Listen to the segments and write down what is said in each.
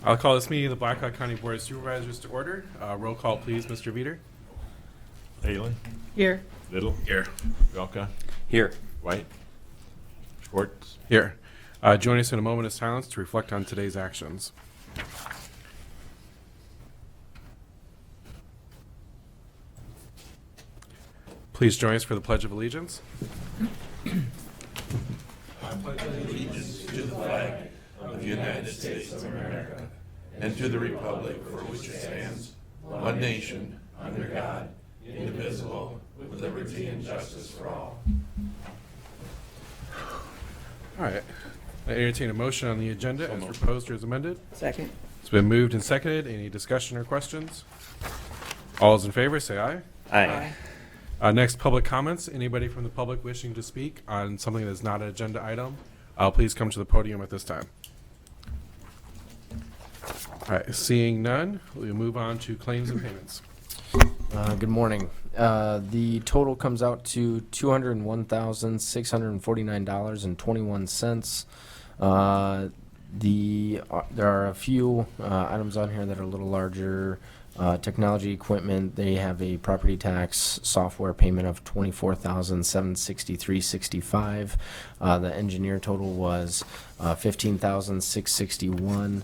I'll call this meeting of the Blackhawk County Board of Supervisors to order. Roll call, please, Mr. Veeder. Leyland. Here. Little. Here. Velka. Here. White. Schwartz. Here. Join us in a moment of silence to reflect on today's actions. Please join us for the Pledge of Allegiance. Of the United States of America, and to the republic for which it stands, one nation, under God, indivisible, with liberty and justice for all. All right. I entertain a motion on the agenda as proposed or as amended. Second. It's been moved and seconded. Any discussion or questions? All those in favor, say aye. Aye. Next, public comments. Anybody from the public wishing to speak on something that's not an agenda item, please come to the podium at this time. All right, seeing none, we'll move on to claims and payments. Good morning. The total comes out to $201,649.21. There are a few items on here that are a little larger. Technology equipment, they have a property tax software payment of $24,763.65. The engineer total was $15,661.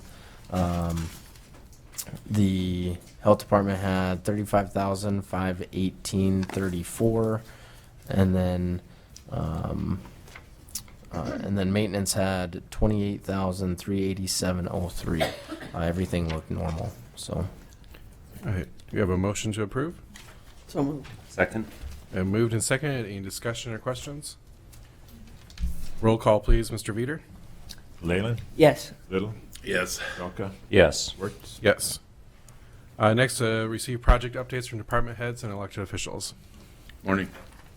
The health department had $35,518.34, and then maintenance had $28,387.03. Everything looked normal. So, All right, you have a motion to approve? So moved. Second. And moved and seconded. Any discussion or questions? Roll call, please, Mr. Veeder. Leyland. Yes. Little. Yes. Velka. Yes. Schwartz. Yes. Next, receive project updates from department heads and elected officials. Morning.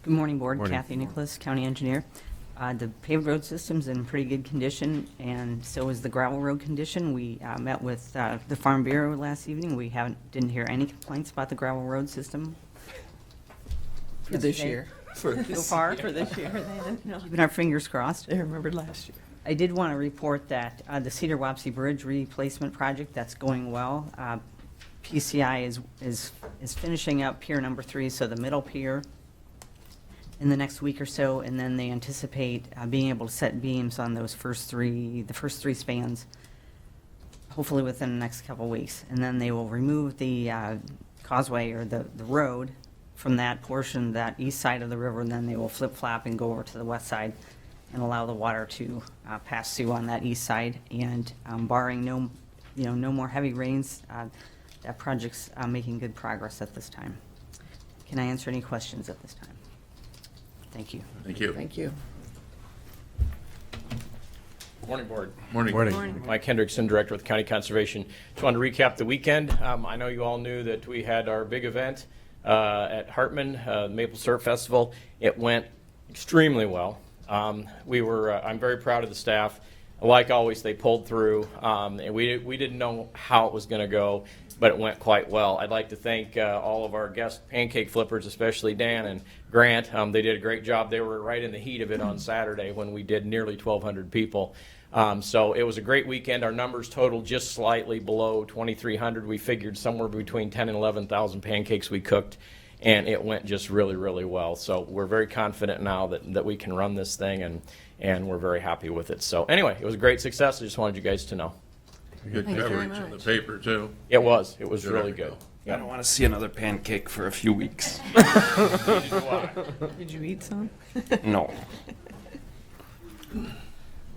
Good morning, Board. Morning. Kathy Nicholas, County Engineer. The paved road system's in pretty good condition, and so is the gravel road condition. We met with the Farm Bureau last evening. We didn't hear any complaints about the gravel road system For this yesterday. year. For So far for this year. Keeping our fingers crossed. I remembered last year. I did want to report that the Cedar Wapsie Bridge replacement project, that's going well. PCI is finishing up pier number 3, so the middle pier, in the next week or so, and then they anticipate being able to set beams on those first three spans, hopefully within the next couple weeks. And then they will remove the causeway or the road from that portion, that east side of the river, and then they will flip-flop and go over to the west side and allow the water to pass through on that east side. And barring no more heavy rains, that project's making good progress at this time. Can I answer any questions at this time? Thank you. Thank you. Thank you. Morning, Board. Morning. Morning. Mike Hendrickson, Director with County Conservation. Just wanted to recap the weekend. I know you all knew that we had our big event at Hartman, Maple Syrup Festival. It went extremely well. I'm very proud of the staff. Like always, they pulled through. And we didn't know how it was going to go, but it went quite well. I'd like to thank all of our guest pancake flippers, especially Dan and Grant. They did a great job. They were right in the heat of it on Saturday when we did nearly 1,200 people. So it was a great weekend. Our numbers totaled just slightly below 2,300. We figured somewhere between 10 and 11,000 pancakes we cooked, and it went just really, really well. So we're very confident now that we can run this thing, and we're very happy with it. So anyway, it was a great success. I just wanted you guys to know. Good Thank you very coverage in the much. paper, too. It was really article. good. I don't want to see another pancake for a few weeks. Did you eat some? No. Good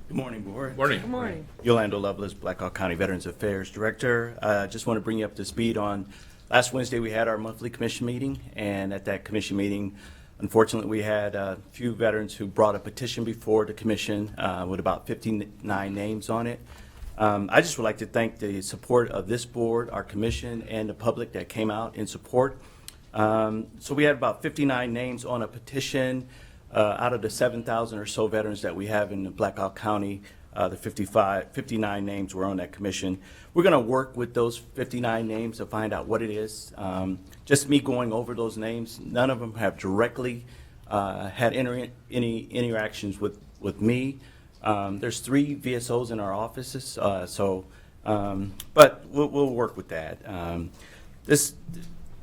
morning, Board. Morning. Good morning. Yolando Lovelace, Blackhawk County Veterans Affairs Director. Just want to bring you up to speed on last Wednesday we had our monthly commission meeting, and at that commission meeting, unfortunately, we had a few veterans who brought a petition before the commission with about 59 names on it. I just would like to thank the support of this board, our commission, and the public that came out in support. So we had about 59 names on a petition out of the 7,000 or so veterans that we have in the Blackhawk County. The 59 names were on that commission. We're going to work with those 59 names to find out what it is. Just me going over those names, none of them have directly had any interactions with me. There's 3 VSOs in our offices, so But we'll work with that. This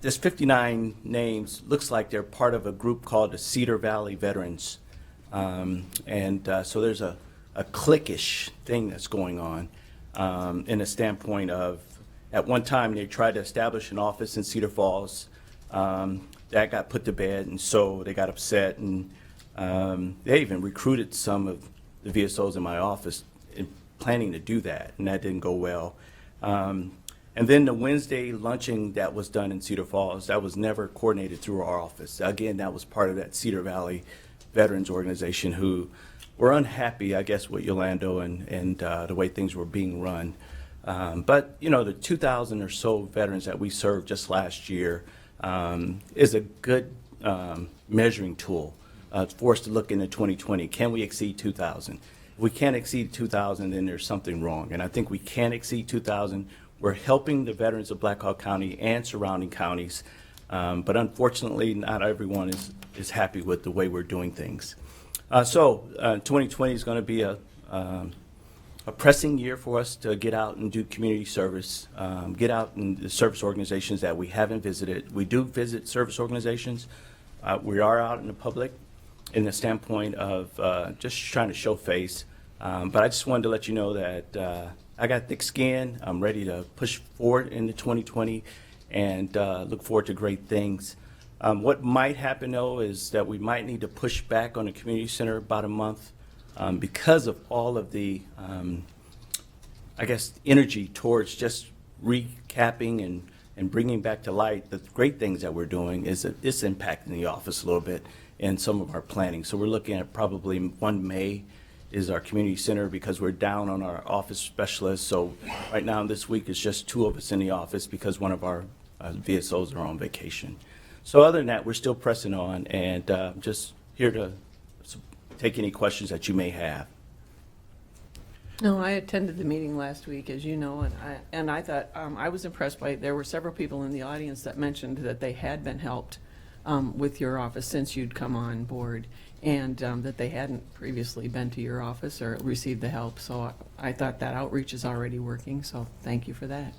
59 names looks like they're part of a group called the Cedar Valley Veterans. So there's a cliquish thing that's going on in a standpoint of, at one time, they tried to establish an office in Cedar Falls. That got put to bed, and so they got upset, and they even recruited some of the VSOs in my office in planning to do that, and that didn't go well. And then the Wednesday luncheon that was done in Cedar Falls, that was never coordinated through our office. Again, that was part of that Cedar Valley Veterans Organization, who were unhappy, I guess, with Yolando and the way things were being run. But, you know, the 2,000 or so veterans that we served just last year is a good measuring tool for us to look into 2020. Can we exceed 2,000? If we can't exceed 2,000, then there's something wrong. And I think we can exceed 2,000. We're helping the veterans of Black Hawk County and surrounding counties. But unfortunately, not everyone is happy with the way we're doing things. 2020 is going to be a pressing year for us to get out and do community service, get out in the service organizations that we haven't visited. We do visit service organizations. We are out in the public in the standpoint of just trying to show face. But I just wanted to let you know that I got thick skin. I'm ready to push forward into 2020 and look forward to great things. What might happen, though, is that we might need to push back on the community center about a month because of all of the, I guess, energy towards just recapping and bringing back to light the great things that we're doing. Is that it's impacting the office a little bit in some of our planning. So we're looking at probably 1 May is our community center because we're down on our office specialists. So right now this week it's just 2 of us in the office because one of our VSOs are on vacation. So other than that, we're still pressing on and just here to take any questions that you may have. No, I attended the meeting last week, as you know, and I thought, I was impressed by, there were several people in the audience that mentioned that they had been helped with your office since you'd come on board, and that they hadn't previously been to your office or received the help. So I thought that outreach is already working, so thank you for that.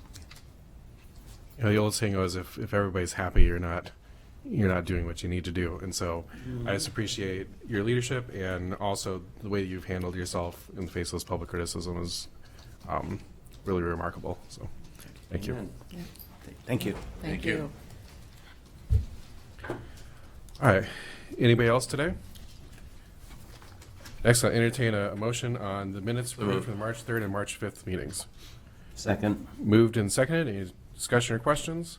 You know, the old saying goes, if everybody's happy, you're not doing what you need to do. And so I just appreciate your leadership and also the way you've handled yourself in the face of this public criticism is really remarkable. So thank you. Amen. Thank you. Thank you. All right. Anybody else today? Next, I'll entertain a motion on the minutes for the March 3rd and March 5th meetings. Second. Moved and seconded. Any discussion or questions?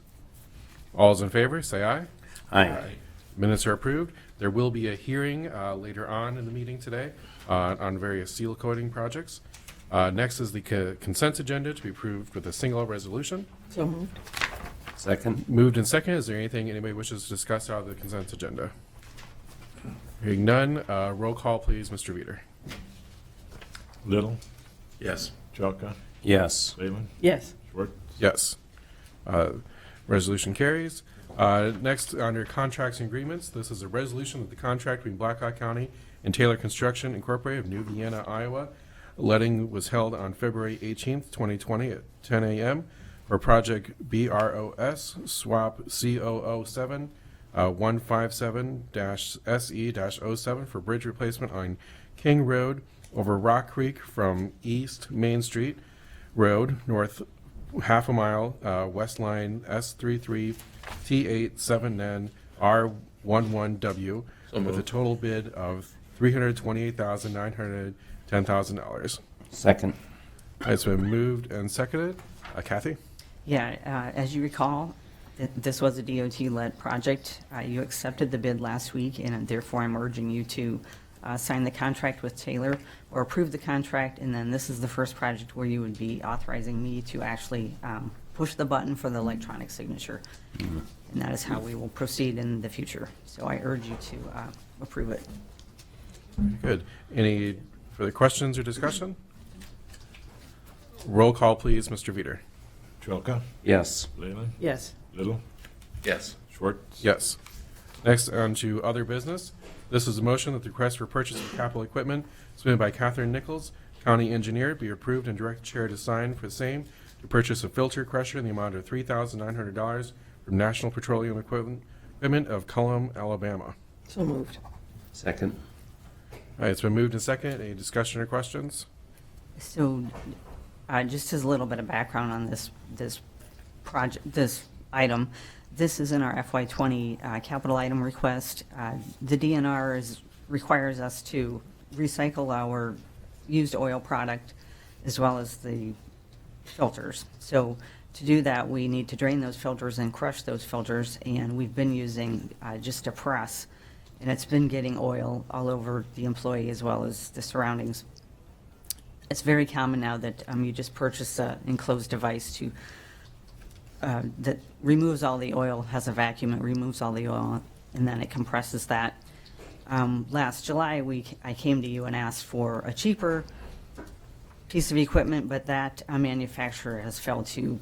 All's in favor, say aye. Aye. Minutes are approved. There will be a hearing later on in the meeting today on various seal coating projects. Next is the consent agenda to be approved with a single resolution. So moved. Second. Moved and seconded. Is there anything anybody wishes to discuss out of the consent agenda? Hearing none, roll call, please, Mr. Veeder. Little, Yes. Jelka, Yes. Leyland, Yes. Schwartz. Yes. Resolution carries. Next, under contracts and agreements, this is a resolution of the contract between Black Hawk County and Taylor Construction Incorporated of New Vienna, Iowa. Letting was held on February 18th, 2020 at 10 a.m. for project BROS swap C007 157-SE-07 for bridge replacement on King Road over Rock Creek from East Main Street Road, north half a mile, west line S33 T87N R11W with a total bid of $328,910,000. Second. It's been moved and seconded. Kathy? Yeah, as you recall, this was a DOT-led project. You accepted the bid last week, and therefore I'm urging you to sign the contract with Taylor or approve the contract, and then this is the first project where you would be authorizing me to actually push the button for the electronic signature. And that is how we will proceed in the future. So I urge you to approve it. Good. Any further questions or discussion? Roll call, please, Mr. Veeder. Jelka, Yes. Leyland, Yes. Little, Yes. Schwartz. Yes. Next, on to other business. This is a motion that the request for purchase of capital equipment submitted by Catherine Nichols County Engineer, be approved and direct the chair to sign for the same to purchase a filter crusher in the amount of $3,900 from National Petroleum Equipment of Cullum, Alabama. So moved. Second. All right, it's been moved and second. Any discussion or questions? So, just as a little bit of background on this project, this item, this is in our FY20 capital item request. The DNR requires us to recycle our used oil product as well as the filters. So to do that, we need to drain those filters and crush those filters, and we've been using just a press, and it's been getting oil all over the employee as well as the surroundings. It's very common now that you just purchase an enclosed device to that removes all the oil, has a vacuum, it removes all the oil, and then it compresses that. Last July, I came to you and asked for a cheaper piece of equipment, but that manufacturer has failed to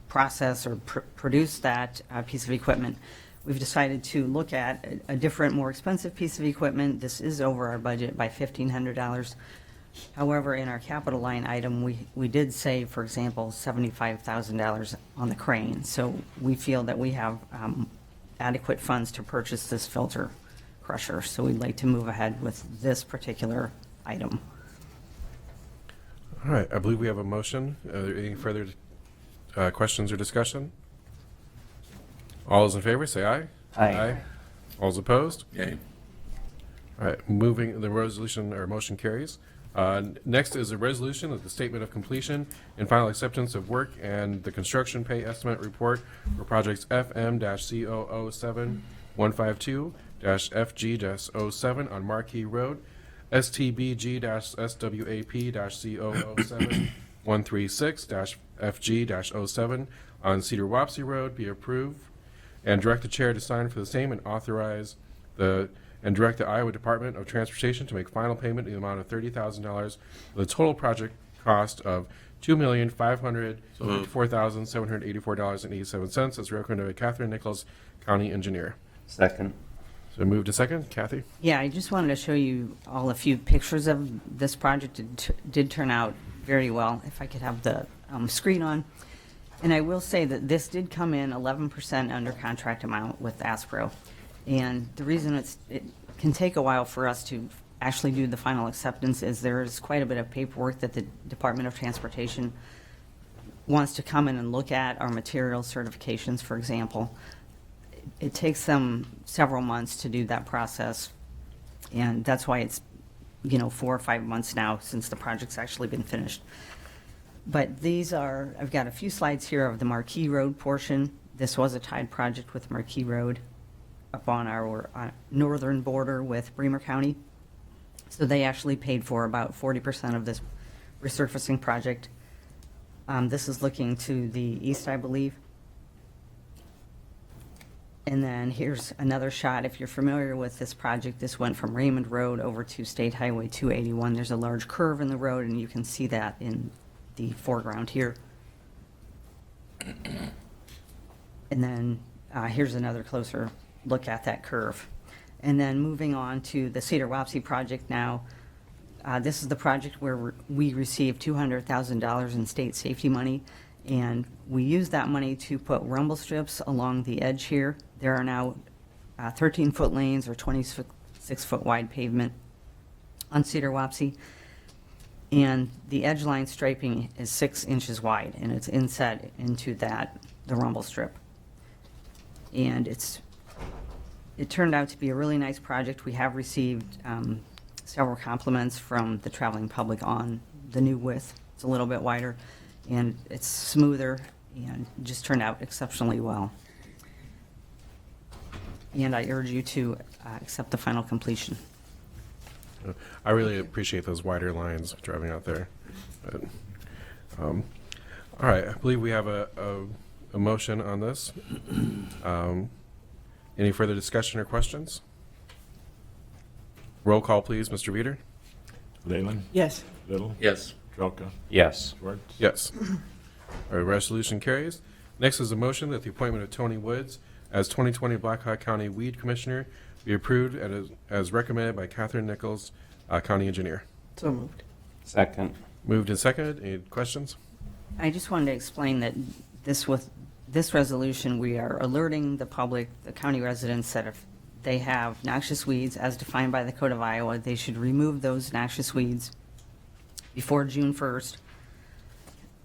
process or produce that piece of equipment. We've decided to look at a different, more expensive piece of equipment. This is over our budget by $1,500. However, in our capital line item, we did save, for example, $75,000 on the crane. So we feel that we have adequate funds to purchase this filter crusher. So we'd like to move ahead with this particular item. All right, I believe we have a motion. Are there any further questions or discussion? All those in favor, say aye. Aye. All those opposed? Yay. All right, moving, the resolution or motion carries. Next is a resolution of the statement of completion and final acceptance of work and the construction pay estimate report for projects FM-CO07152-FG-07 on Marquee Road, STBG-SWAP-CO07136-FG-07 on Cedar Wapsie Road be approved, and direct the chair to sign for the same and authorize and direct the Iowa Department of Transportation to make final payment in the amount of $30,000 for the total project cost of $2,554,784.87 as recommended by Catherine Nichols, County Engineer. Second. So move to second. Kathy? Yeah, I just wanted to show you all a few pictures of this project. It did turn out very well. If I could have the screen on. And I will say that this did come in 11% under contract amount with Aspro. And the reason it can take a while for us to actually do the final acceptance is there is quite a bit of paperwork that the Department of Transportation wants to come in and look at, our material certifications, for example. It takes them several months to do that process, and that's why it's 4 or 5 months now since the project's actually been finished. But I've got a few slides here of the Marquee Road portion. This was a tied project with Marquee Road up on our northern border with Bremer County. So they actually paid for about 40% of this resurfacing project. This is looking to the east, I believe. And then here's another shot. If you're familiar with this project, this went from Raymond Road over to State Highway 281. There's a large curve in the road, and you can see that in the foreground here. And then here's another closer look at that curve. And then moving on to the Cedar Wapsie project now. This is the project where we received $200,000 in state safety money, and we used that money to put rumble strips along the edge here. There are now 13-foot lanes or 26-foot wide pavement on Cedar Wapsie, and the edge line striping is 6 inches wide, and it's inset into the rumble strip. And it turned out to be a really nice project. We have received several compliments from the traveling public on the new width. It's a little bit wider, and it's smoother, and just turned out exceptionally well. And I urge you to accept the final completion. I really appreciate those wider lines driving out there. But, all right, I believe we have a motion on this. Any further discussion or questions? Roll call, please, Mr. Veeder. Leyland, Yes. Little, Yes. Trelka, Yes. Schwartz. Yes. All right, resolution carries. Next is a motion that the appointment of Tony Woods as 2020 Blackhawk County Weed Commissioner be approved as recommended by Catherine Nichols, County Engineer. So moved. Second. Moved and seconded. Any questions? I just wanted to explain that with this resolution, we are alerting the public, the county residents, that if they have noxious weeds as defined by the Code of Iowa, they should remove those noxious weeds before June 1st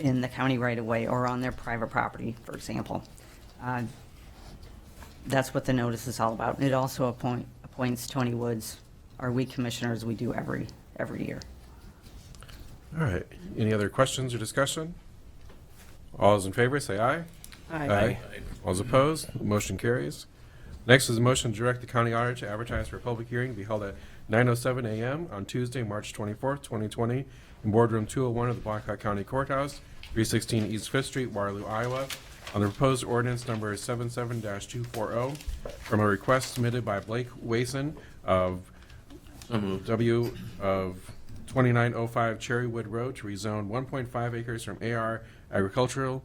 in the county right-of-way or on their private property, for example. That's what the notice is all about. It also appoints Tony Woods, our weed commissioner, as we do every year. All right. Any other questions or discussion? All those in favor, say aye. All those opposed, motion carries. Next is a motion to direct the county auditor to advertise for a public hearing to be held at 9:07 a.m. on Tuesday, March 24th, 2020, in Boardroom 201 of the Blackhawk County Courthouse, 316 East Fifth Street, Waterloo, Iowa, on the proposed ordinance number 77-240 from a request submitted by Blake Wason of So moved. W of 2905 Cherrywood Road to rezone 1.5 acres from AR agricultural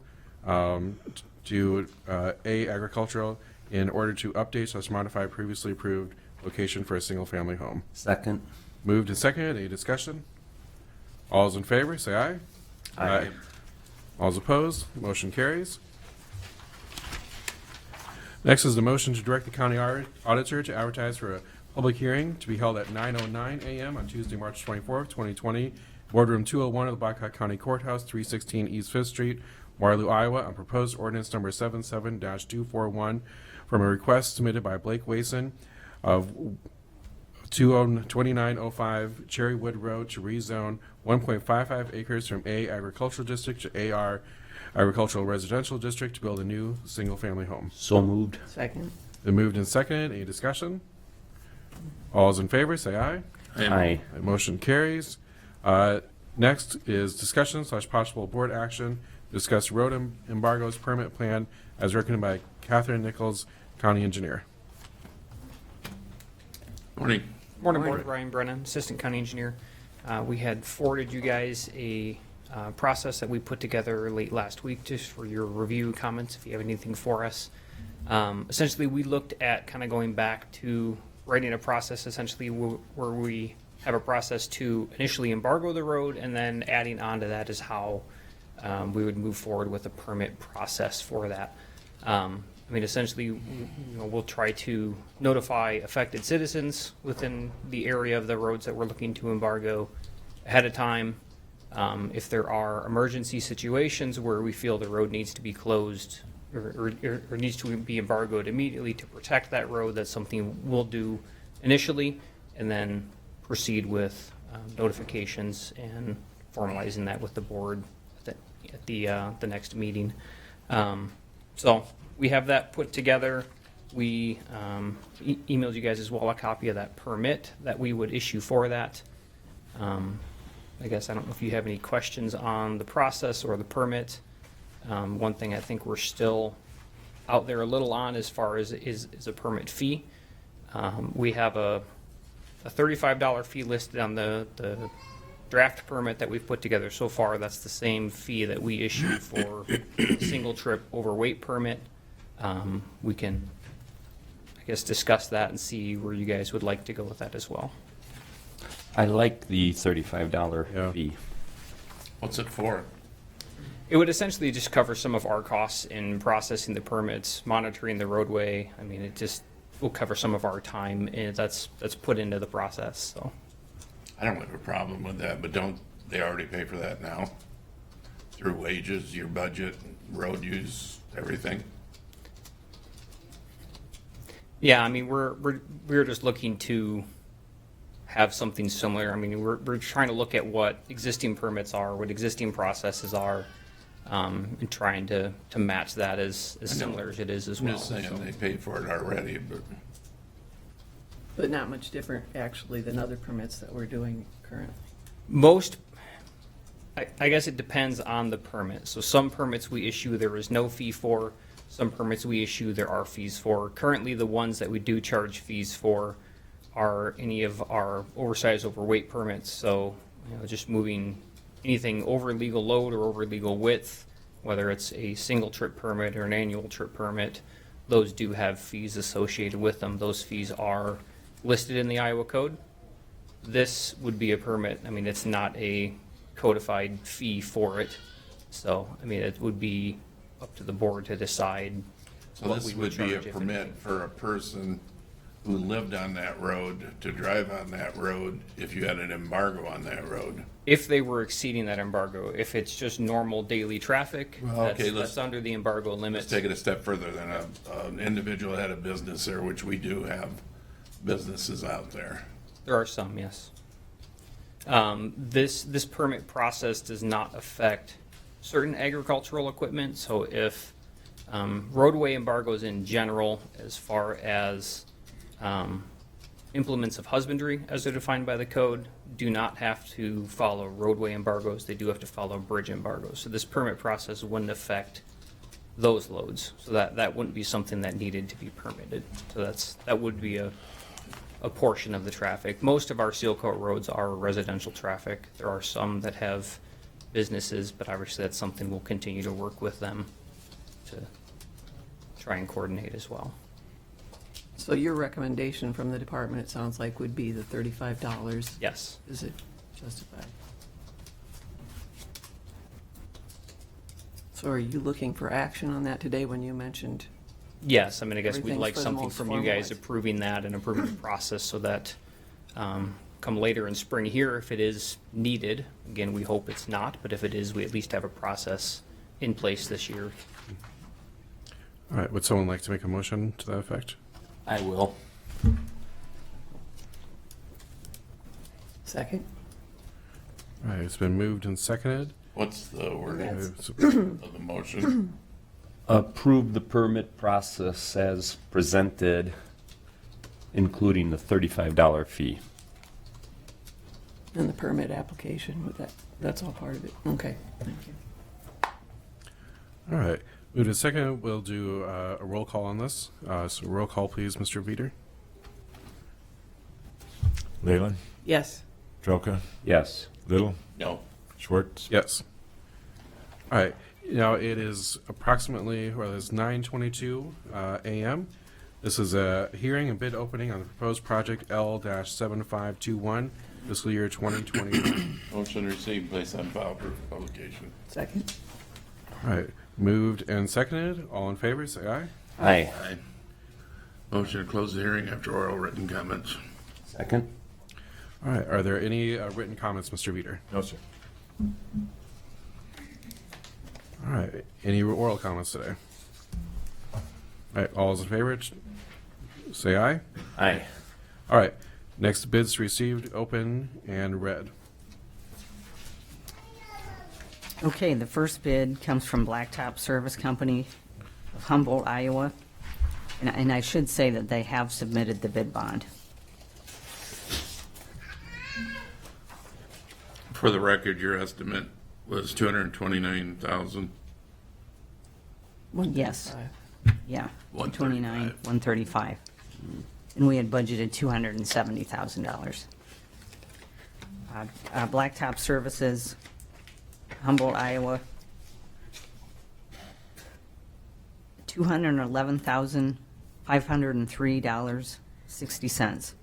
to A agricultural in order to update / modify previously approved location for a single-family home. Second. Moved and seconded. Any discussion? All those in favor, say aye. Aye. All those opposed, motion carries. Next is the motion to direct the county auditor to advertise for a public hearing to be held at 9:09 a.m. on Tuesday, March 24th, 2020, Boardroom 201 of the Blackhawk County Courthouse, 316 East Fifth Street, Waterloo, Iowa, on proposed ordinance number 77-241 from a request submitted by Blake Wason of 2905 Cherrywood Road to rezone 1.55 acres from A agricultural district to AR agricultural residential district to build a new single-family home. So moved. Second. Been moved and seconded. Any discussion? All those in favor, say aye. Aye. That motion carries. Next is discussion / possible board action. Discuss road embargoes permit plan as recommended by Catherine Nichols, County Engineer. Morning. Morning, Morning. Board. Ryan Brennan, Assistant County Engineer. We had forwarded you guys a process that we put together late last week just for your review comments, if you have anything for us. Essentially, we looked at kind of going back to writing a process essentially where we have a process to initially embargo the road, and then adding on to that is how we would move forward with a permit process for that. I mean, essentially, we'll try to notify affected citizens within the area of the roads that we're looking to embargo ahead of time. If there are emergency situations where we feel the road needs to be closed or needs to be embargoed immediately to protect that road, that's something we'll do initially, and then proceed with notifications and formalizing that with the board at the next meeting. So we have that put together. We emailed you guys as well a copy of that permit that we would issue for that. I guess I don't know if you have any questions on the process or the permit. One thing I think we're still out there a little on as far as is a permit fee. We have a $35 fee listed on the draft permit that we've put together so far. That's the same fee that we issued for a single trip overweight permit. We can, I guess, discuss that and see where you guys would like to go with that as well. I like the $35 Yeah. fee. What's it for? It would essentially just cover some of our costs in processing the permits, monitoring the roadway. I mean, it just will cover some of our time, and that's put into the process. So I don't have a problem with that, but don't they already pay for that now? Through wages, your budget, road use, everything? yeah, I mean, we're just looking to have something similar. I mean, we're trying to look at what existing permits are, what existing processes are, and trying to match that as similar as it is as I'm well. just saying So- they paid for it already, but But not much different, actually, than other permits that we're doing currently. Most, I guess it depends on the permit. So some permits we issue, there is no fee for. Some permits we issue, there are fees for. Currently, the ones that we do charge fees for are any of our oversized overweight permits. So, just moving anything over legal load or over legal width, whether it's a single trip permit or an annual trip permit, those do have fees associated with them. Those fees are listed in the Iowa code. This would be a permit. I mean, it's not a codified fee for it. So, I mean, it would be up to the board to decide. So what this we would be a charge, if permit anything. for a person who lived on that road to drive on that road if you had an embargo on that road. If they were exceeding that embargo, if it's just normal daily traffic, Well, okay, that's under the embargo Let's limits. take it a step further than an individual had a business there, which we do have businesses out there. There are some, yes. This permit process does not affect certain agricultural equipment. So if roadway embargoes in general, as far as implements of husbandry as they're defined by the code, do not have to follow roadway embargoes. They do have to follow bridge embargoes. So this permit process wouldn't affect those loads. So that wouldn't be something that needed to be permitted. So that would be a portion of the traffic. Most of our seal coat roads are residential traffic. There are some that have businesses, but obviously that's something we'll continue to work with them to try and coordinate as well. So your recommendation from the department, it sounds like, would be the $35. Yes. Is it justified? So are you looking for action on that today when you mentioned? Yes, I mean, I guess we'd Everything's like for the something most from you guys formalized. approving that and approving the process so that come later in spring here, if it is needed, again, we hope it's not, but if it is, we at least have a process in place this year. All right, would someone like to make a motion to that effect? I will. Second? All right, it's been moved and seconded. What's the wording That's- of the motion? Approve the permit process as presented, including the $35 fee. And the permit application with that, that's all part of it. Okay, thank you. All right, moved and seconded. We'll do a roll call on this. So roll call, please, Mr. Veeder. Leyland, Yes. Trelka, Yes. Little, No. Schwartz. Yes. All right. Now it is approximately, well, it's 9:22 a.m. This is a hearing and bid opening on the proposed project L-7521, fiscal year 2021. Motion received, place on file for publication. Second? All right. Moved and seconded. All in favor, say aye. Aye. Aye. Motion to close the hearing after oral written comments. Second? All right. Are there any written comments, Mr. Veeder? No, sir. All right. Any oral comments today? All right. All those in favor, say aye. Aye. All right. Next bids received, open and read. Okay, the first bid comes from Blacktop Service Company of Humboldt, Iowa. And I should say that they have submitted the bid bond. For the record, your estimate was 229,000. Yes. 135. Yeah, 135. 135. And we had budgeted $270,000. Blacktop Services, Humboldt, Iowa. $211,503.60.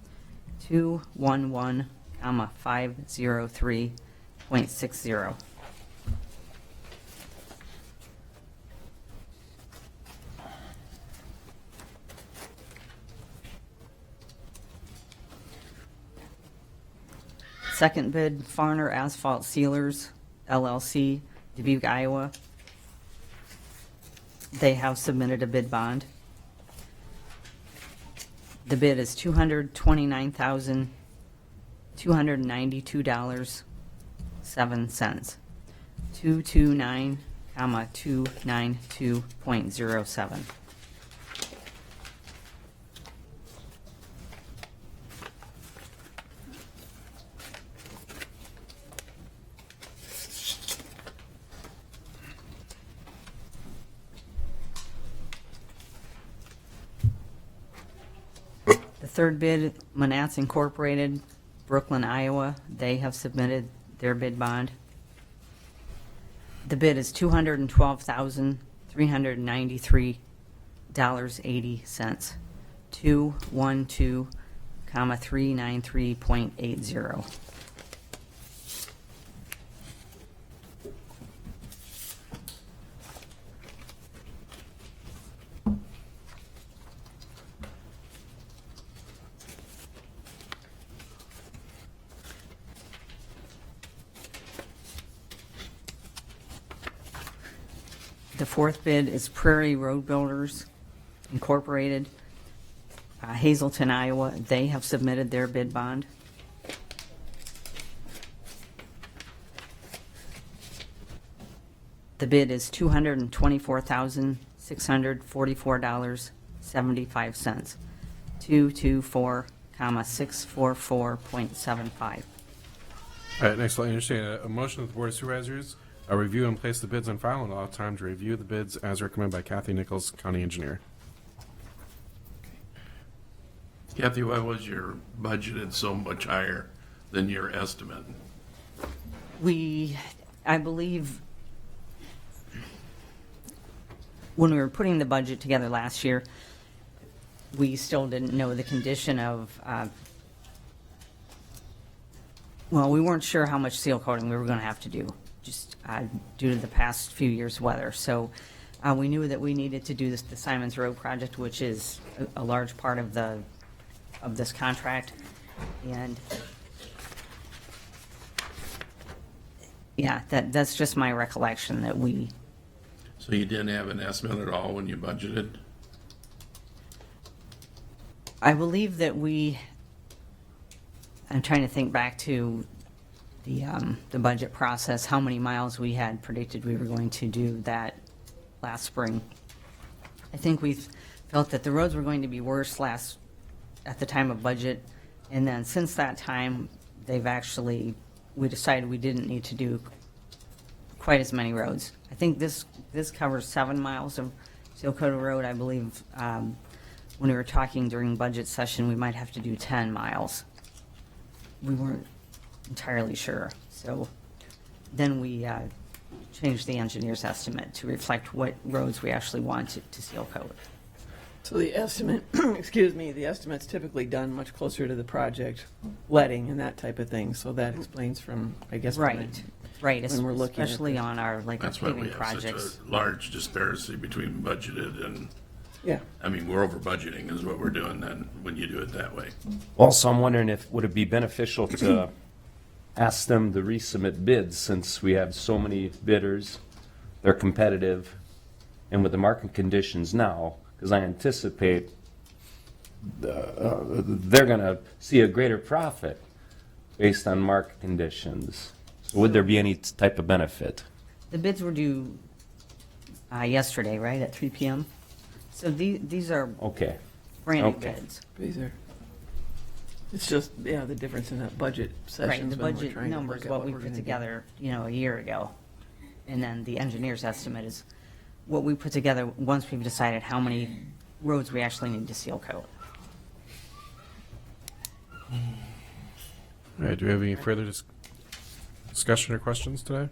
211,503.60. Second bid, Farner Asphalt Sealers, LLC, Dubuque, Iowa. They have submitted a bid bond. The bid is $229,292.07. 229,292.07. The third bid, Manats Incorporated, Brooklyn, Iowa. They have submitted their bid bond. The bid is $212,393.80. 212,393.80. The fourth bid is Prairie Road Builders Incorporated, Hazelton, Iowa. They have submitted their bid bond. The bid is $224,644.75. 224,644.75. All right, next, I'll entertain a motion of the Board of Supervisors, review and place the bids on file and allow time to review the bids as recommended by Kathy Nichols, County Engineer. Kathy, why was your budgeted so much higher than your estimate? I believe, when we were putting the budget together last year, we still didn't know the condition of, well, we weren't sure how much seal coating we were going to have to do, just due to the past few years' weather. So we knew that we needed to do the Simons Road project, which is a large part of this contract. And yeah, that's just my recollection that we, So you didn't have an estimate at all when you budgeted? I believe that I'm trying to think back to the budget process, how many miles we had predicted we were going to do that last spring. I think we felt that the roads were going to be worse at the time of budget, and then since that time, we decided we didn't need to do quite as many roads. I think this covers 7 miles of seal coated road. I believe when we were talking during budget session, we might have to do 10 miles. We weren't entirely sure. So then we changed the engineer's estimate to reflect what roads we actually want to seal coat. So the estimate, excuse me, the estimate's typically done much closer to the project letting and that type of thing. So that explains from, I guess, Right, when we're looking at especially this. on our That's why we paving have projects. such a large disparity between budgeted and, Yeah. I mean, we're over budgeting is what we're doing then, when you do it that way. Also, I'm wondering would it be beneficial to ask them to resubmit bids since we have so many bidders, they're competitive, and with the market conditions now, because I anticipate they're going to see a greater profit based on market conditions. So would there be any type of benefit? The bids were due yesterday, right, at 3 p.m.? So these are Okay. brand new Okay. bids. These are, it's just, yeah, the difference in that budget Right, sessions. the when we're budget trying to number look is at what we we're put gonna do. together, a year ago. And then the engineer's estimate is what we put together once we've decided how many roads we actually need to seal coat. All right, do we have any further discussion or questions today?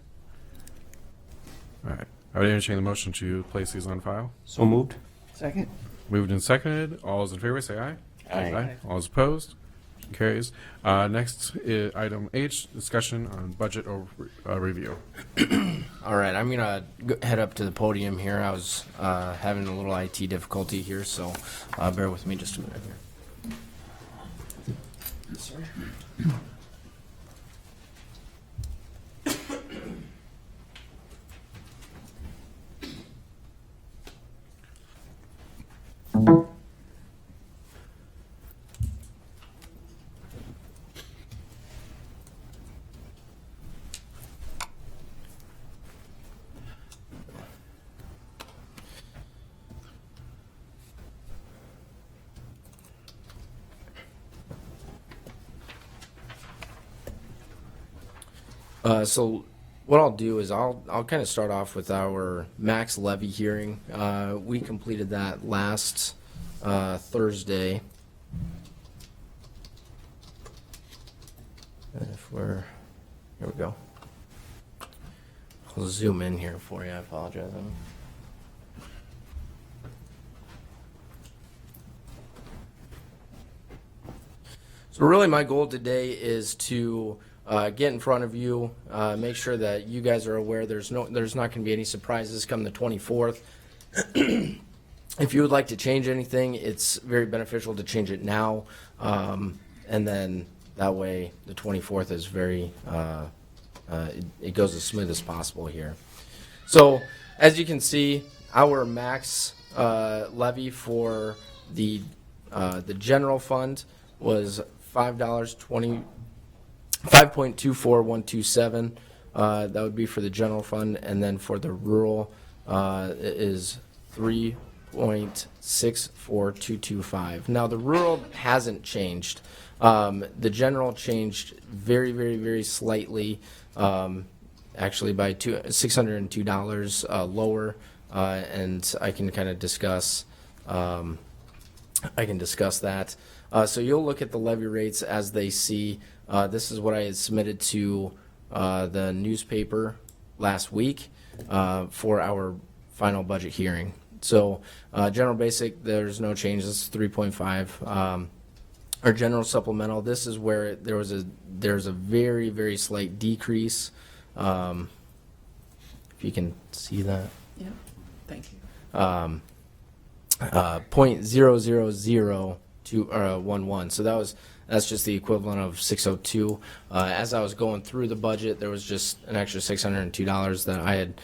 All right, I would entertain the motion to place these on file. So moved? Second? Moved and seconded. All those in favor say aye. Aye. All those opposed? Motion carries. Next, item H, discussion on budget review. All right, I'm gonna head up to the podium here. I was having a little IT difficulty here, so bear with me just a minute here. Yes, sir. So what I'll do is I'll kind of start off with our max levy hearing. We completed that last Thursday. And here we go. I'll zoom in here for you. I apologize. So really my goal today is to get in front of you, make sure that you guys are aware there's not going to be any surprises come the 24th. If you would like to change anything, it's very beneficial to change it now, and then that way the 24th is it goes as smooth as possible here. So as you can see, our max levy for the general fund was $5.24127. That would be for the general fund, and then for the rural is 3.64225. Now the rural hasn't changed. The general changed very, very, very slightly, actually by $602 lower, and I can kind of discuss. I can discuss that. So you'll look at the levy rates as they see. This is what I had submitted to the newspaper last week for our final budget hearing. So general basic, there's no change. This is 3.5. Our general supplemental, this is where there's a very, very slight decrease. If you can see that. Yeah, thank you. 0.000211. So that's just the equivalent of 602. As I was going through the budget, there was just an extra $602 that I had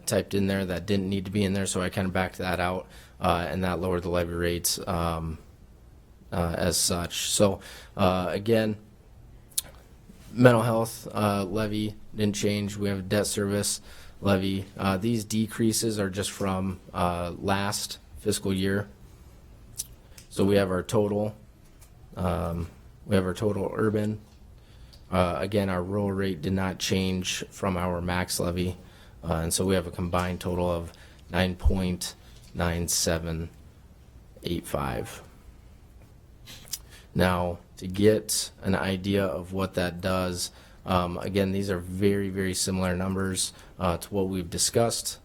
typed in there that didn't need to be in there, so I kind of backed that out, and that lowered the levy rates as such. So again, mental health levy didn't change. We have a debt service levy. These decreases are just from last fiscal year. So we have our total. We have our total urban. Again, our rural rate did not change from our max levy, and so we have a combined total of 9.9785. Now, to get an idea of what that does, again, these are very, very similar numbers to what we've discussed,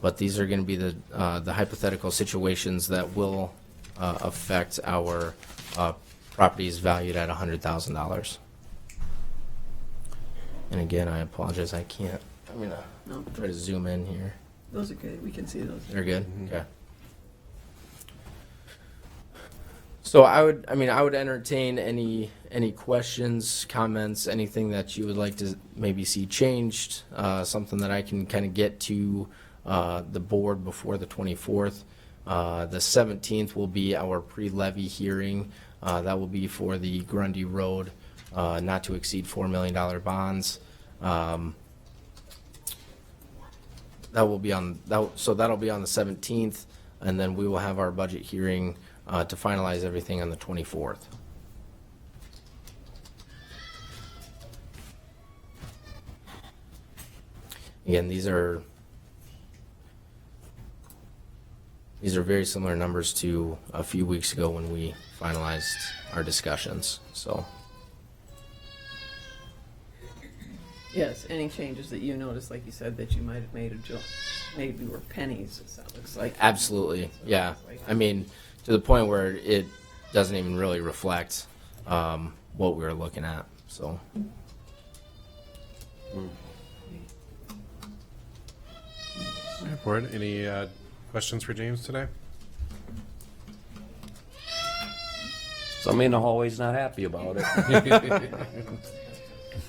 but these are going to be the hypothetical situations that will affect our properties valued at $100,000. And again, I apologize, I can't. I'm gonna try to zoom in here. Those are good. We can see those. They're good. Okay. So I would entertain any questions, comments, anything that you would like to maybe see changed, something that I can kind of get to the board before the 24th. The 17th will be our pre-levy hearing. That will be for the Grundy Road, not to exceed $4 million bonds. That'll be on the 17th, and then we will have our budget hearing to finalize everything on the 24th. Again, these are very similar numbers to a few weeks ago when we finalized our discussions. So, Yes, any changes that you noticed, like you said, that you might have made maybe were pennies, as that looks like. absolutely, yeah. I mean, to the point where it doesn't even really reflect what we were looking at. So, Board, any questions for James today? Somebody in the hallway's not happy about it.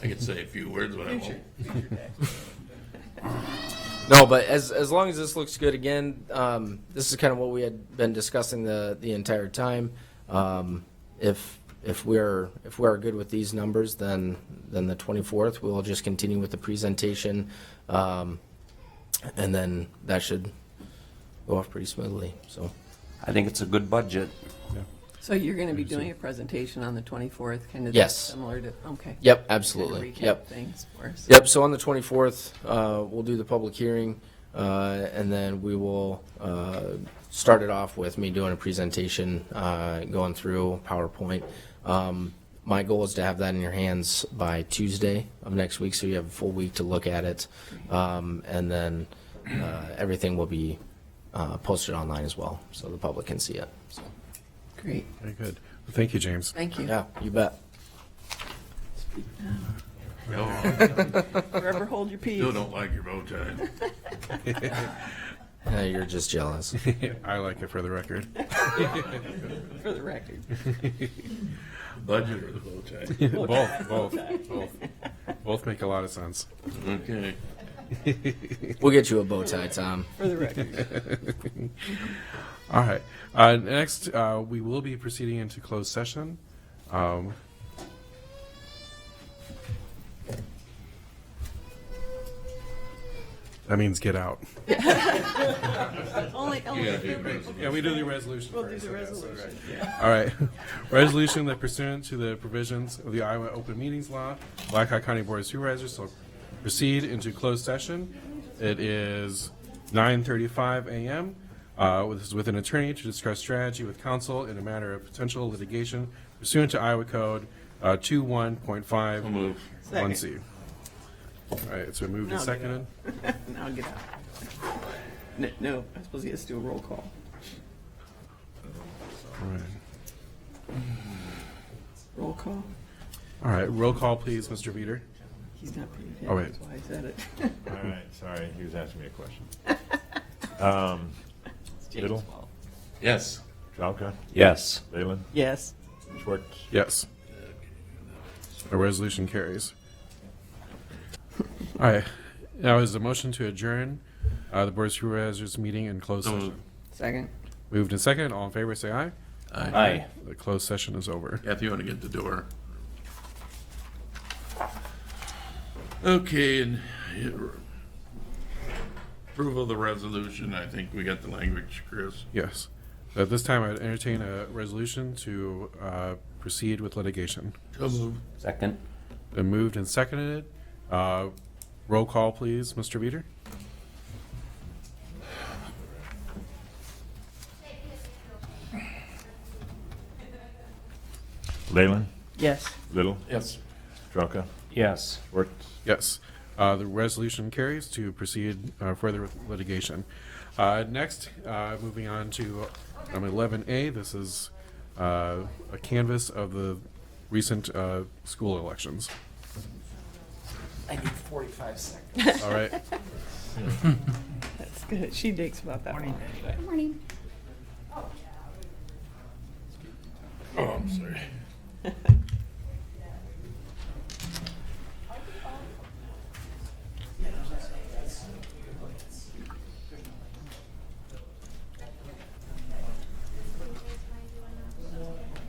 I could say a few words, but I won't. no, but as long as this looks good, again, this is kind of what we had been discussing the entire time. If we are good with these numbers, then the 24th we will just continue with the presentation, and then that should go off pretty smoothly. So, I think it's a good budget. So you're going to be doing a presentation on the 24th, kind of Yes. similar to, okay. yep, Kind absolutely, of recap yep. things for us. Yep, so on the 24th, we'll do the public hearing, and then we will start it off with me doing a presentation, going through PowerPoint. My goal is to have that in your hands by Tuesday of next week, so you have a full week to look at it. And then everything will be posted online as well, so the public can see it. So, Great, Very good. Well, thank you, James. thank you. yeah, you bet. Forever hold your peace. Still don't like your bow tie. You're just jealous. I like it for the record. For the record. Budget or the bow tie? Both make a lot of sense. Okay. We'll get you a bow tie, Tom. For the record. All right. Next, we will be proceeding into closed session. That means get out. Only. Yeah, we do the resolution We'll do first. the resolution. Yeah. All right. Resolution that pursuant to the provisions of the Iowa Open Meetings Law, Blackhawk County Board of Supervisors will proceed into closed session. It is 9:35 a.m. This is with an attorney to discuss strategy with counsel in a matter of potential litigation pursuant to Iowa Code 21.51C. All right, it's been moved and Now get seconded. Now get out. No, I suppose he has to do a roll call. All right. Roll call. All right, roll call, please, Mr. Veeder. He's not paid attention. Oh, wait. That's why I said it. All right, sorry, he was asking me a question. It's James' Little? fault. Yes. Tralka, Yes. Leyland, Yes. Schwartz. Yes. The resolution carries. All right. Now is a motion to adjourn the Board of Supervisors meeting in closed So session. moved. Second. Moved and second. All in favor, say aye. Aye. The closed session is over. Kathy, you want to get the door? Okay, and approval of the resolution, I think we got the language, Chris. Yes. At this time, I'd entertain a resolution to proceed with litigation. So moved. Second. Been moved and seconded. Roll call, please, Mr. Veeder. Leyland, Yes. Little, Yes. Tralka, Yes. Schwartz. Yes. The resolution carries to proceed further with litigation. Next, moving on to 11A, this is a canvass of the recent school elections. I need 45 seconds. All right. That's good. She digs about that one. Morning. Oh, I'm sorry.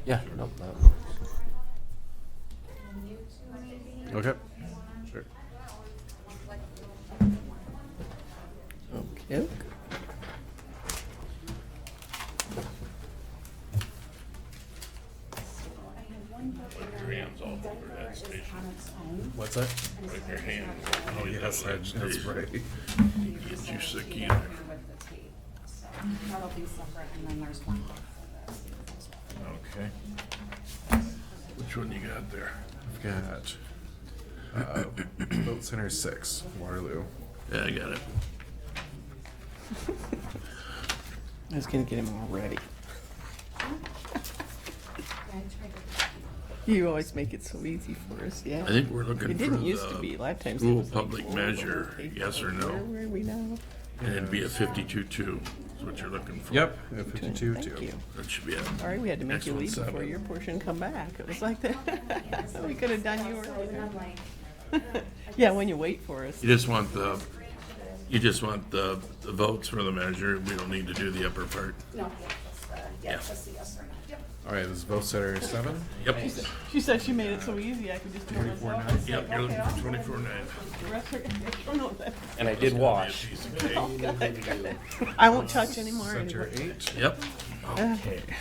Yeah, no, Okay. Sure. Okay. Your hands all over that station. What's that? Wipe your hands. Oh, yes, that's right. Get you sick either. That'll be separate, and then there's one. Okay. Which one you got there? I've got Vote Center 6, Waterloo. Yeah, I got it. I was gonna get him all ready. You always make it so easy for us, yeah. I think we're looking It for didn't used to be. A the lot of times. it school was like, public oh, measure, okay, yes or Where no, were we now? and it'd be a 52-2, is what you're looking for. Yep, 52 Thank too. you. That should be it. Sorry, we had to make Next you one's leave before 7. your portion come back. It was like that. We could have done you earlier. Yeah, when you wait for us. You just want the votes for the measure, we don't need to do the upper part. No, just the yes or no. Yep. All right, this is Vote Center 7. Yep. She said she made it so easy I could just turn this off. I said, Yep, you're looking okay, for I'll- 24-9. the rest are- oh, no, that- And I did wash. I won't touch anymore. Center anyway. 8. Yep,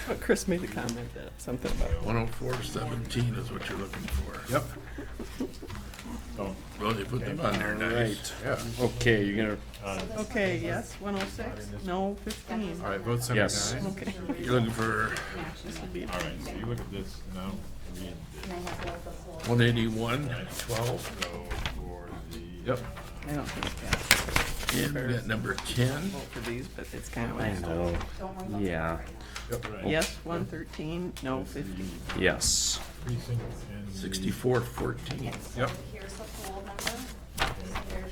But Chris made the comment that something about. 104-17 is what you're looking for. Yep. Well, they put them on there nice. Yeah. Okay, you're Okay, yes, 106, no, 15. All right, Vote Center Yes. 9. Okay. You're looking for This would be All right, so you look at this now. Read this. 181-12, So for the. Yep. I don't think it's got and we got number 10. vote for these, but it's kind of I like, know. Yeah. yes, 113, no, 15. Yes. Precinct and. 64-14. Yep. Here's the poll number.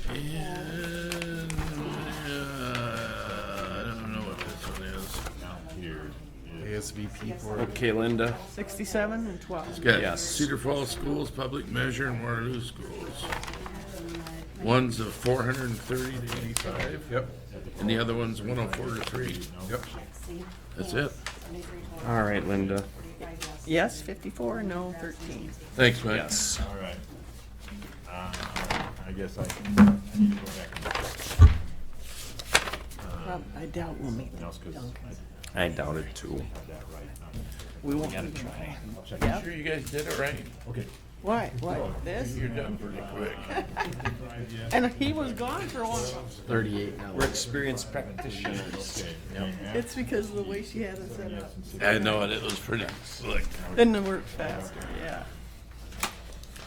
And, I don't know what this one is. Down here is. ASVP for Okay, Linda. 67 and 12. It's got Yes. Cedar Falls Schools, Public Measure, and Waterloo Schools. One's a 430 to 85. Yep. And the other one's 104 to 3. Yep. That's it. All right, Linda. Yes, 54, no, 13. Thanks, Mike. Yes. All right. I guess I need to go back and I doubt we'll make anything else, because I doubt it too. I had that right. We won't. Gotta try. Yeah. Sure you guys did it right? Okay. Why? What? This? You're done pretty quick. And he was gone for a while. 38 now. We're experienced practitioners. It's because of the way she had it set up. I know it. It was pretty slick. Then it worked faster, yeah.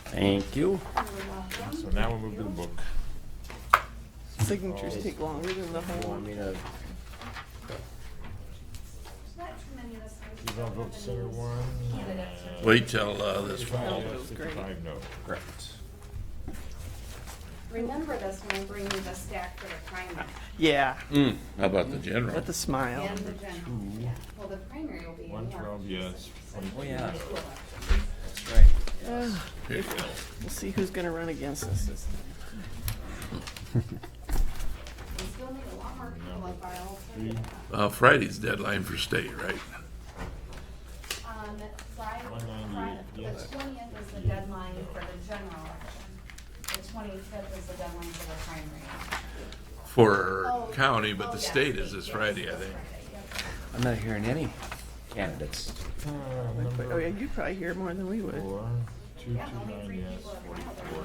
Thank you. So now we'll move to the book. Signatures take longer than the whole Want one. me to? These all vote center one. Wait till this fall. That was great. 55 no. Correct. Remember this when I bring you the stack for the primary Yeah, How about the general? with the smile. and the general. Yeah. Well, the primary will be in 112 yes. Oh, yeah. March. That's right. Here you go. We'll see who's gonna run against us this time. We still need a lot more people like by all three. Friday's deadline for state, right? Friday, 198, the yes. 20th is the deadline for the general election. The 25th is the deadline for the primary. For county, but the yes, state is this yes, Friday, I this think. Friday, yep. I'm not hearing any candidates. Oh, yeah, you'd probably hear more than we would. 229 yes, 44.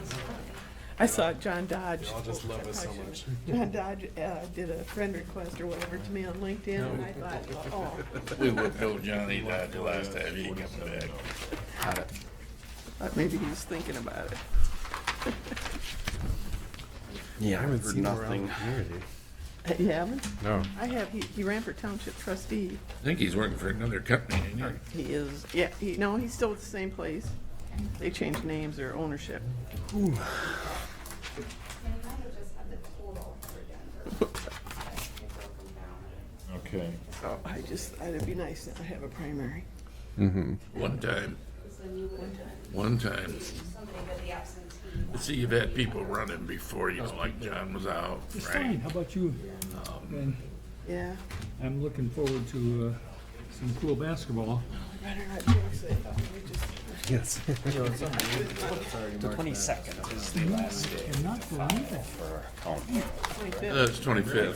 I saw John Dodge. Y'all just love us so much. John Dodge did a friend request or whatever to me on LinkedIn, and I thought, oh, We would know Johnny died the last time he came back. thought maybe he was thinking about it. Yeah, I I haven't heard seen him around nothing. the community. You haven't? No. I have. He ran for township trustee. I think he's working for another company, ain't he? He is. Yeah. No, he's still at the same place. They changed names or ownership. And you might have just had the total for Denver. It broke them down. Okay. So it'd be nice to have a primary. One time. So you would One time. somebody with the absentee. See, you've had people running before, you know, like John was out, It's right? fine. How about you? Ben? Yeah. I'm looking forward to some cool basketball. Better not jinx it. We just- Yes. The 22nd is the last day And not for me. for county. That's 25th.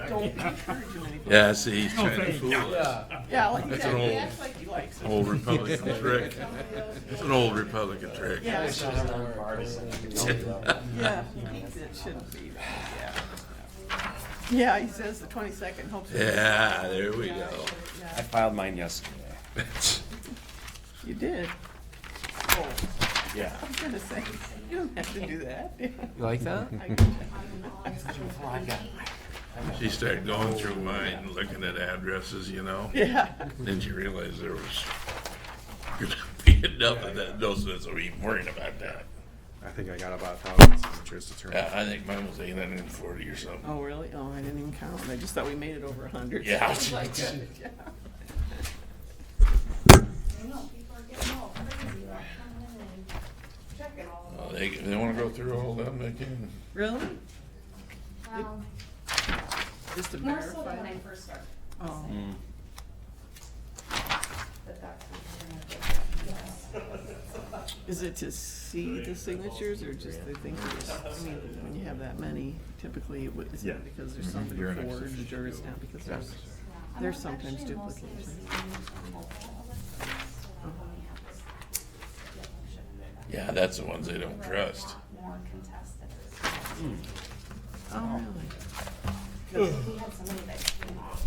Don't encourage him any. Yeah, see, he's trying to fool us. Yeah, like That's that. an He old- acts like he likes it. Old Republican trick. It's an old Republican trick. Yeah. Yeah. Yeah. It shouldn't be. Yeah. Yeah, he says the 22nd. Hopes. There we go. I filed mine yesterday. You did. Oh, Yeah. I was gonna say, you don't have to do that. You like that? She started going through mine, looking at addresses, you know? Yeah. Then she realized there was gonna be enough of that, no sense of even worrying about that. I think I got about 1,000 signatures to turn. Yeah, I think mine was 840 or something. Oh, really? Oh, I didn't even count. I just thought we made it over 100. Yeah. It's like, yeah. I know, people are getting all crazy about coming in and checking all of Well, them. if they wanna go through all of them, they can. Really? Just to More so verify? than when I first started. Oh. But that's what we're gonna do. Is it to see the signatures or just they think it's, I mean, when you have that many, typically it's not because there's somebody You're an ex forged or it's not because there's sometimes duplication. Yeah, that's the ones they don't trust. More contested. Oh, really? We had somebody that came off.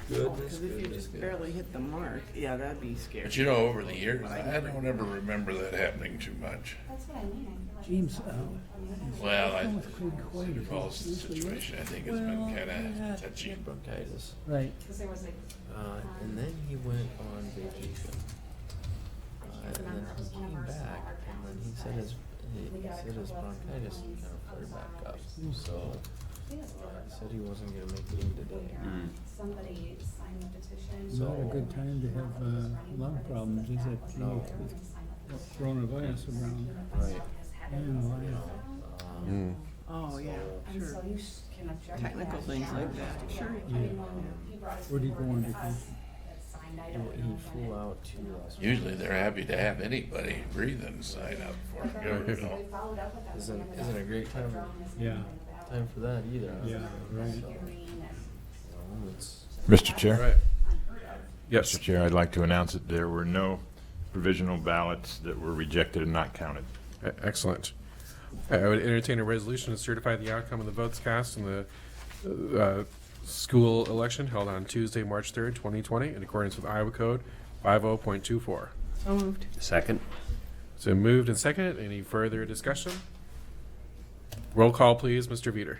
Because if you just barely hit the mark, yeah, that'd be scary. But you know, over the years, I don't ever remember that happening too much. That's what I mean. I feel like James, Well, I, with Craig Quaid. Paul's situation, I think it's been kinda touchy. Bronchitis. Right. because there was like. And then he went on vacation. And then he came back, and then he said his bronchitis kind of flared back up. So he said he wasn't gonna make it in today. Somebody signed the petition. Not a good time to have lung problems, is it? You know, with coronavirus around. Right. Oh, yeah, And sure. so you can object to that. Technical things like that, sure. I didn't know he brought his. Where do you go on us vacation? that signed, I don't know. He flew out to Usually they're happy to have anybody breathing sign up for But it. then we followed up with them. Isn't a great time Yeah. for that either. Yeah, right. Mr. All Chair, right. Yes. Mr. Chair, I'd like to announce that there were no provisional ballots that were rejected and not counted. Excellent. I would entertain a resolution to certify the outcome of the votes cast in the school election held on Tuesday, March 3rd, 2020, in accordance with Iowa Code 50.24. So moved. Second? So moved and seconded. Any further discussion? Roll call, please, Mr. Veeder.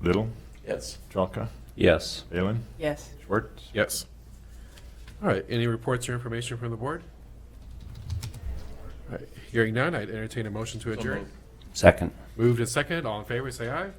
Little, Yes. Chalka, Yes. Balin, Yes. Schwartz. Yes. All right, any reports or information from the board? All right, hearing none, I'd entertain a motion to adjourn. Second? Moved and seconded. All in favor, say aye.